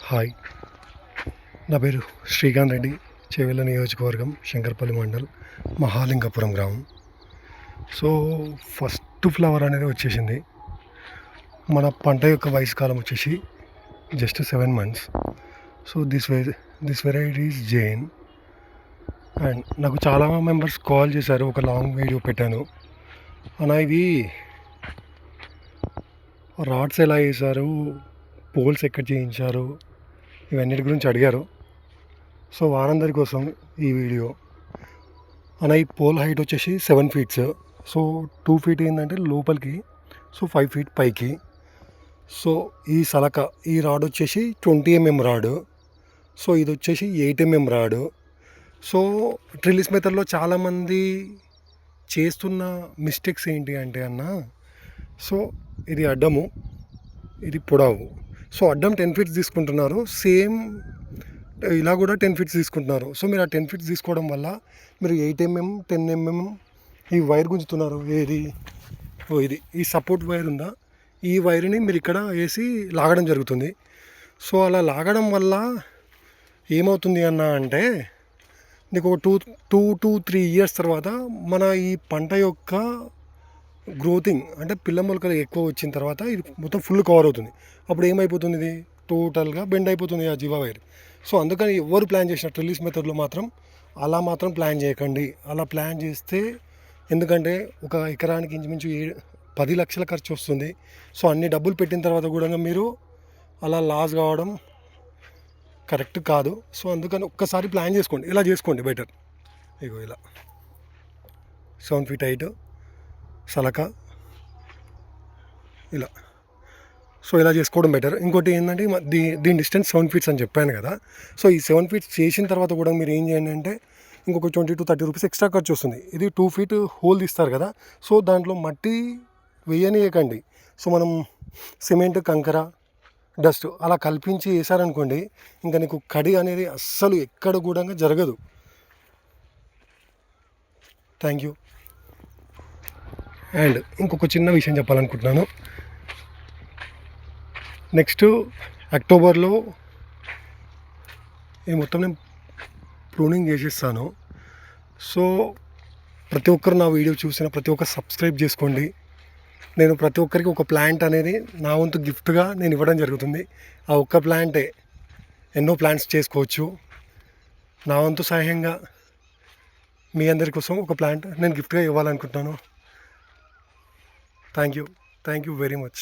Hi, నా పేరు శ్రీకాంత్ రెడ్డి. చేవెళ్ళ నియోజకవర్గం, శంకర్పల్లి మండల్, మహాలింగపురం గ్రామం. సో ఫస్ట్ ఫ్లవర్ అనేది వచ్చేసింది. మన పంట యొక్క వయసు కాలం వచ్చేసి just 7 months. So this variety is Jain. And నాకు చాలా మెంబర్స్ కాల్ చేశారు, ఒక లాంగ్ వీడియో పెట్టాను అన్న, ఇవి రాడ్స్ ఎలా వేశారు, పోల్స్ ఎక్కడ చేయించారు, ఇవన్నిటి గురించి అడిగారు. సో వారందరి కోసం ఈ వీడియో అన్న. ఈ పోల్ హైట్ వచ్చేసి 7 feet. సో 2 feet ఏంటంటే లోపలికి, సో 5 feet పైకి. సో ఈ సలక, ఈ రాడ్ వచ్చేసి 20 mm రాడు. సో ఇది వచ్చేసి 8 mm రాడు. సో ట్రిల్లిస్ మెథడ్లో చాలామంది చేస్తున్న మిస్టేక్స్ ఏంటి అంటే అన్న, సో ఇది అడ్డము, ఇది పొడవు. సో అడ్డం 10 feet తీసుకుంటున్నారు, సేమ్ ఇలా కూడా 10 feet తీసుకుంటున్నారు. సో మీరు ఆ 10 feet తీసుకోవడం వల్ల మీరు 8 mm 10 mm ఈ వైర్ గుంజుతున్నారు. ఇది ఈ సపోర్ట్ వైర్ ఉందా, ఈ వైర్ని మీరు ఇక్కడ వేసి లాగడం జరుగుతుంది. సో అలా లాగడం వల్ల ఏమవుతుంది అన్న అంటే, నీకు ఒక 2 to 3 years తర్వాత మన ఈ పంట యొక్క గ్రోతింగ్ అంటే పిల్ల మొలకలు ఎక్కువ వచ్చిన తర్వాత ఇది మొత్తం ఫుల్ కవర్ అవుతుంది. అప్పుడు ఏమైపోతుంది, ఇది టోటల్గా బెండ్ అయిపోతుంది ఆ జీవా వైర్. సో అందుకని ఎవరు ప్లాన్ చేసిన ట్రిల్లిస్ మెథడ్లో మాత్రం అలా మాత్రం ప్లాన్ చేయకండి. అలా ప్లాన్ చేస్తే, ఎందుకంటే ఒక ఎకరానికి ఇంచుమించు 10 లక్షల ఖర్చు వస్తుంది. సో అన్ని డబ్బులు పెట్టిన తర్వాత కూడా మీరు అలా లాస్ కావడం కరెక్ట్ కాదు. సో అందుకని ఒక్కసారి ప్లాన్ చేసుకోండి, ఇలా చేసుకోండి బెటర్. ఇగో ఇలా 7 feet హైట్ సలక, ఇలా. సో ఇలా చేసుకోవడం బెటర్. ఇంకోటి ఏంటంటే దీని డిస్టెన్స్ 7 feet అని చెప్పాను కదా. సో ఈ 7 feet చేసిన తర్వాత కూడా మీరు ఏం చేయండి అంటే, ఇంకొక 20 to 30 rupees ఎక్స్ట్రా ఖర్చు వస్తుంది. ఇది 2 feet హోల్ తీస్తారు కదా, సో దాంట్లో మట్టి వేయనీయకండి. సో మనం సిమెంట్, కంకర, డస్ట్ అలా కల్పించి వేసారనుకోండి, ఇంకా నీకు కడి అనేది అస్సలు ఎక్కడ కూడా జరగదు. Thank you. అండ్ ఇంకొక చిన్న విషయం చెప్పాలనుకుంటున్నాను. నెక్స్ట్ అక్టోబర్లో ఈ మొత్తం నేను ప్రూనింగ్ చేసేస్తాను. సో ప్రతి ఒక్కరు నా వీడియో చూసిన ప్రతి ఒక్కరు సబ్స్క్రైబ్ చేసుకోండి. నేను ప్రతి ఒక్కరికి ఒక ప్లాంట్ అనేది నా వంతు గిఫ్ట్గా నేను ఇవ్వడం జరుగుతుంది. ఆ ఒక్క ప్లాంటే ఎన్నో ప్లాంట్స్ చేసుకోవచ్చు. నా వంతు సహాయంగా మీ అందరి కోసం ఒక ప్లాంట్ నేను గిఫ్ట్గా ఇవ్వాలనుకుంటున్నాను. Thank you very much.